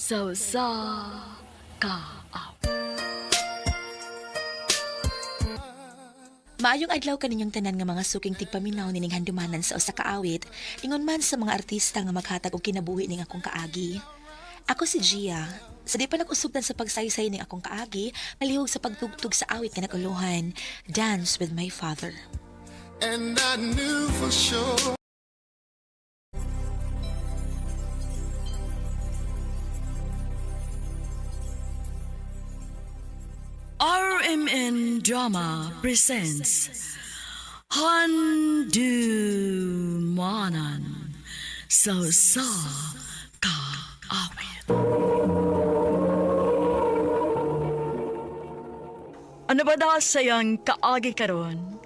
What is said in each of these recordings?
sa ka. Maayong adlaw kaninyong tanan nga mga suking tigpaminaw nining handumanan sa usa ka awit, ingon man sa mga artista nga maghatag og kinabuhi ning akong kaagi. Ako si Gia. Sa di pa nag-usugdan sa pagsaysay ning akong kaagi, malihog sa pagtugtog sa awit nga naguluhan, Dance with My Father. And I knew for sure. RMN Drama presents Handumanan sa ka awit. Ano ba da sayang kaagi karon?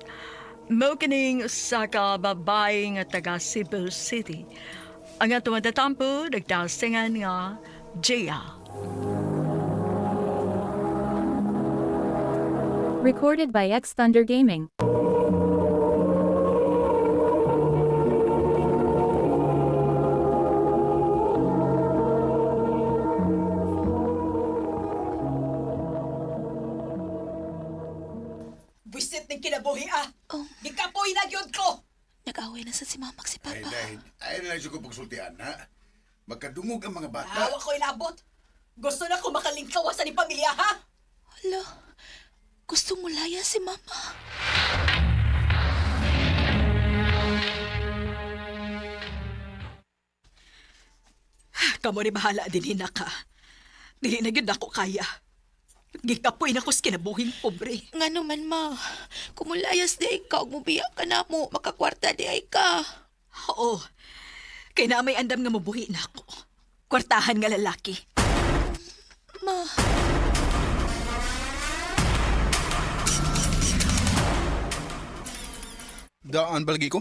Mao kining usa ka babae nga taga Cebu City. Ang atong tatampo nagdasingan nga Gia. Recorded by X Thunder Gaming. Buisit ng kinabuhi ah! Oh. Ikapoy na yun ko! Nag-away na sa si Mamak si Ay, Papa. ay na lang siya ko pagsultihan, ha? Magkadungog ang mga bata. Hawa ko inabot! Gusto na ko makalingkawasan ni pamilya ha! Hala, gusto mo laya si Mama. Kamu ni bahala din ka. Dili na yun ako kaya. Gikapoy na ko sa kinabuhing pobre. Nga naman, Ma. Kumulayas di ay ka, umubiyak ka na mo, makakwarta di ay ka. Oo. Kaya na may andam nga mabuhi na ako. Kwartahan nga lalaki. Ma, Daan balagi ko.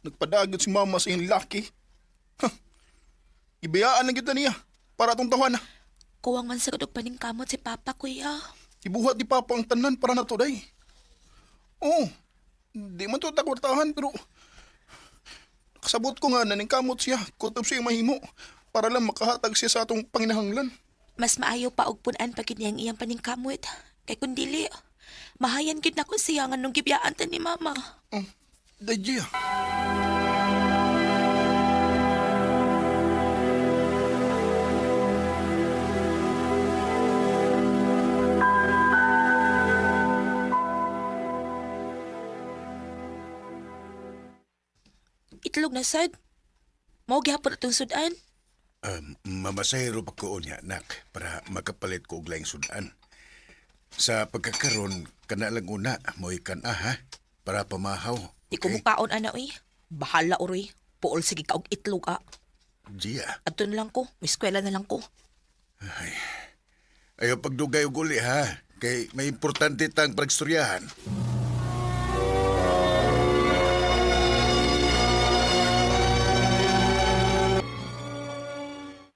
Nagpadagot si mama sa iyong laki. Huh. Ibayaan lang kita niya para atong tawanan. kuwang man sa kudog paningkamot si Papa, kuya. Ibuhat di papa ang tanan para na to, day. Oo, di man to takwartahan pero nakasabot ko nga naning kamot siya kutob siya mahimo para lang makahatag siya sa atong panginahanglan. Mas maayo pa og punan pagid niyang iyang paningkamot. Kay kun dili, mahayan gid na ko siya nga nung gibyaan ta ni Mama. Oh, Dajia. Itlog na sad. Mao gyapon atong sudan. Mamasahero pa ko niya, nak, para makapalit ko og laing sudan. Sa pagkakaroon, kana lang una, mo ikan ha? Para pamahaw. Di ko mukaon ana oy. Bahala uroy. Puol sige ka og itlog ah. Gia, Adto na lang ko, may eskwela na lang ko. ayaw pagdugay og uli, ha? Kay may importante tang pagstoryahan.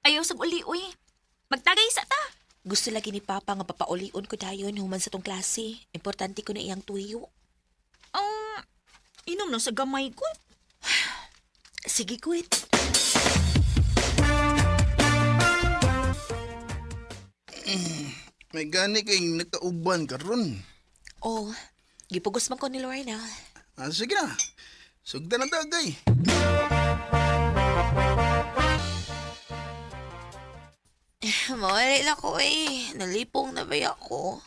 Ayaw sag uli, uy. Magtagay sa ta. Gusto lagi ni Papa nga papaulion ko dayon human sa tong klase. Importante ko na iyang tuyo. Inom na sa gamay ko. Sige, quit. May gani kay nagkauban karon. Oh, gipugos man ko ni Lorna. Sige na. Sugdan na dagay. Mawala na ko eh. Nalipong na ba ako?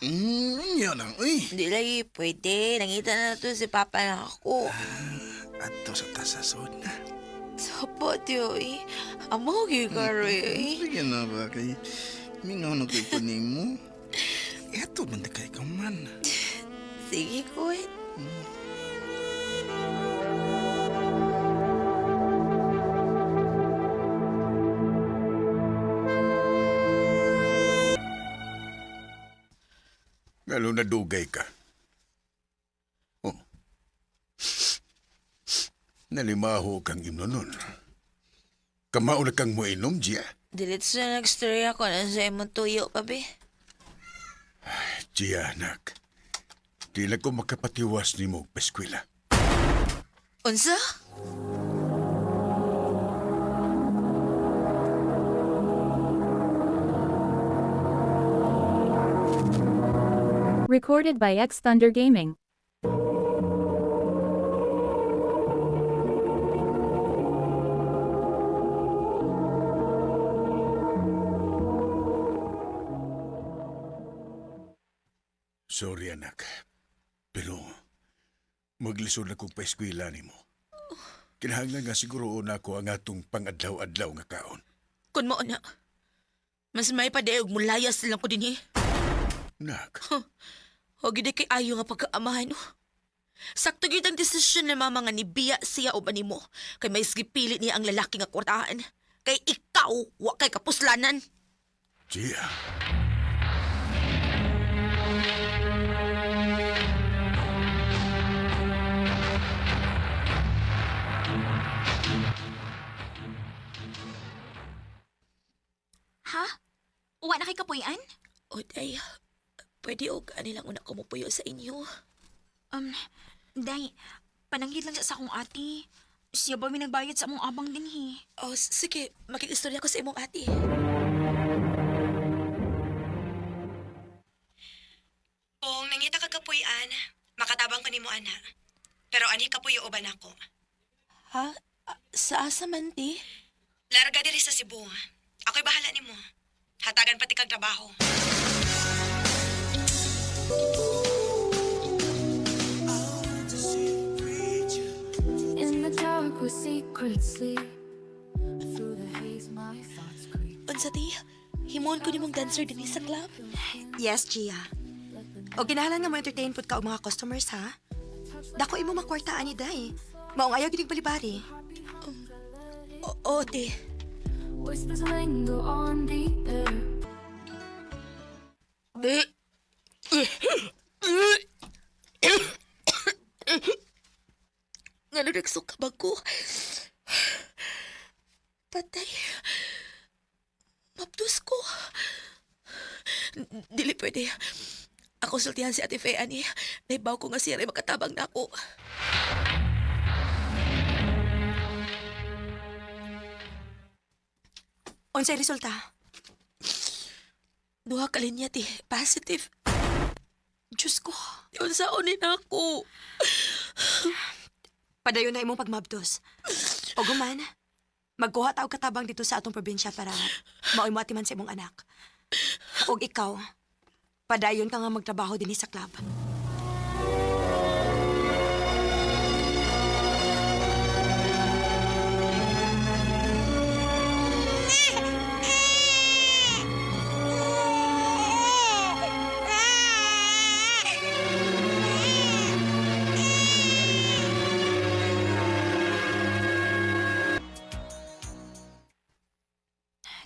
Yan lang, uy. Hindi lagi pwede. Nangita na to si Papa na ako. Ato sa tasason na. Sapat yun eh. Amo gigaro eh. Sige na ba kay mingaw na ko'y kunin mo. Eto man na kay kaman. Sige, quit. Lalo na dugay ka. Oh. Nalimaho kang imnonon. Kamao na kang moinom, Gia. Dilit sa nag-story ako na sa imong tuyo, pabi. Gia, anak. Di na ko makapatiwas ni mo, Paskwila. Unsa? Recorded by X Thunder Gaming. Sorry anak, pero maglisod na kong paeskwela ni mo. Kinahanglan nga siguro na ako ang atong pangadlaw-adlaw nga kaon. Kun mo na. Mas may padayog mo layas lang ko din Nak, O gid kay ayo nga pagkaamahan. Sakto gyud ang desisyon ni mama nga nibiya siya o mo. Kay may pili niya ang lalaki nga kwartahan. Kay ikaw, wa kay kapuslanan. Gia. Ha? Uwa na kay kapuyan? O day, pwede og ani lang una ko mupuyo sa inyo. Day, pananghid lang siya sa akong ati. Siya ba may nagbayad sa among abang din O sige, makikistorya ko sa imong ate. Kung nangita ka kapuy-an, makatabang ka ni mo, ana. Pero ani kapuyo uban ako. Ha? Sa asa man ti? Larga diri sa Cebu. Ako'y bahala ni mo. Hatagan pati kag trabaho. In the dark where secrets sleep. Through the haze my thoughts creep. Unsa ti? Himon ko nimong dancer dinhi sa club. Yes, Gia. O ginahalan nga mo entertain pud ka og mga customers, ha? Dako imo makwartaan ni Day. Maong ayaw ginig balibari. O ti. Whispers linger on the air. Nga nagsukabag ko. Patay. Mapdos ko. Dili pwede. Ako sultihan si Ate Fea ni. Naibaw ko nga siya rin makatabang na ako. Unsay resulta? Duha ka linya ti. Positive. Diyos ko. Unsaonin ako. Padayon na imong pagmabdos. O guman, magkuha taog katabang dito sa atong probinsya para maoy mo atiman sa imong anak. Og ikaw, padayon ka nga magtrabaho dinhi sa club.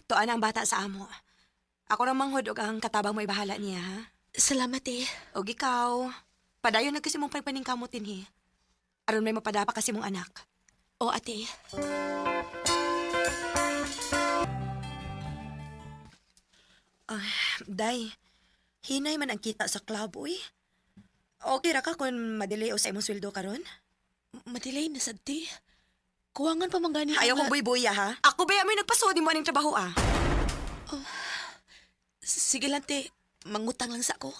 Tuan ang bata sa amo. Ako ramang hudog ang katabang may bahala niya, ha? Salamat eh. Og ikaw, padayon na kasi mong pagpaningkamutin, he. Aron may mapadapa kasi mong anak. O ate. Day, hinay man ang kita sa club, uy. Okay ra ka kung madelay o sa imong sweldo karon? Matilay na sad ti. Kuwangan pa manggani. Ayaw kong buy-buya, ha? Ako ba may nagpasod mo aning trabaho, ah? Sige lang te. Mangutang lang sa ako.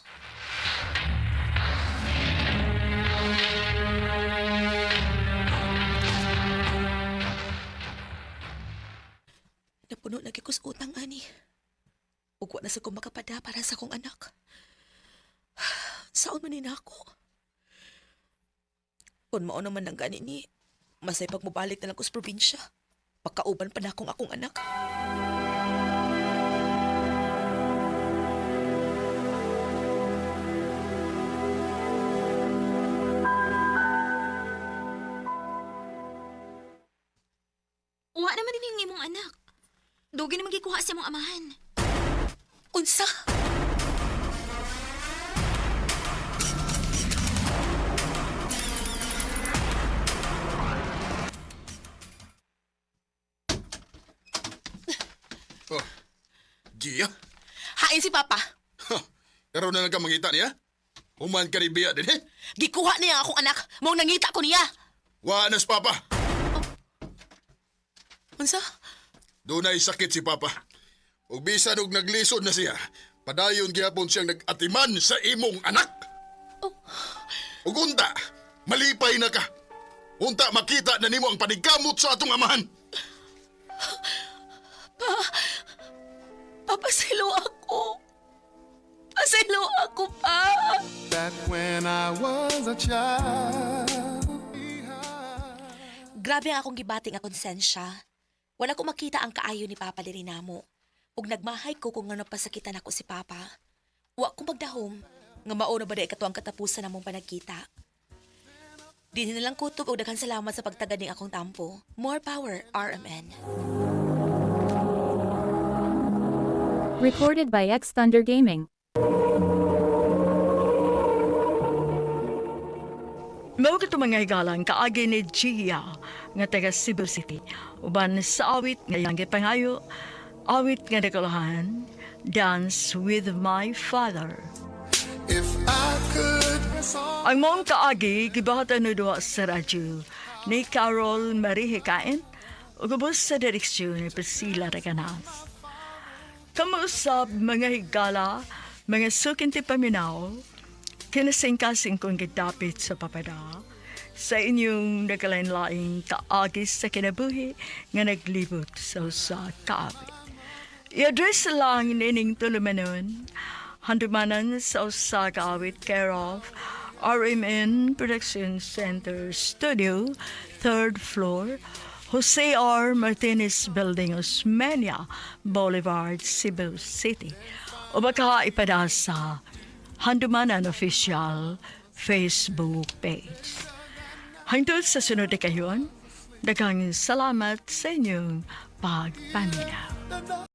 Napuno lagi ko sa utang, ani. Ugwa na sa kong makapada para sa kong anak. Saon man na ako? Kung mao naman ang gani ni, masay pagmubalik na lang ko sa probinsya. Pagkauban pa na akong anak. Uwa naman din yung imong anak. Dugi naman gikuha sa imong amahan. Unsa? Oh, Gia? Hain si Papa. Karoon na lang ka mangita niya? Human ka ni Bia din, eh? Gikuha niya ang akong anak. Mong nangita ko niya. Wa na si Papa. Unsa? Doon ay sakit si Papa. Ug bisan og naglisod na siya, Padayon gyapon siyang nag-atiman sa imong anak. Ug unta, malipay na ka. Unta makita na nimo ang panigkamot sa atong amahan. Papasilo ako. Pasilo ako pa. That when I was a child. Grabe ang akong gibating nga konsensya. Wala ko makita ang kaayo ni Papa diri namo. Ug nagmahay ko kung nga napasakitan ako si Papa. Wa ko magdahom nga mao na ba day kato ang katapusan namong panagkita. Di na lang kutob og daghang salamat sa pagtagad ning akong tampo. More power, RMN. Recorded by X Thunder Gaming. Mao ka mga higalang kaagi ni Gia nga taga Cebu City. Uban sa awit nga yang gipangayo, awit nga nakalahan, Dance with My Father. If I could. Ang mong kaagi, gibahatan na duwa sa radyo ni Carol Marie Hikain o gabos sa direksyon ni Priscilla Raganas. Kamusap mga higala, mga sukinti paminaw, kinasingkasing kong gidapit sa papada sa inyong nagkalain-laing kaagi sa kinabuhi nga naglibot sa usa kaawit. I-address lang nining tulumanon, handumanan sa usa kaawit care of RMN Production Center Studio, 3rd floor, Jose R. Martinez Building, Osmeña Boulevard, Cebu City. O baka ipada sa Handumanan Official Facebook page. Hangtod sa sunod na kayon, daghang salamat sa inyong pagpaminaw.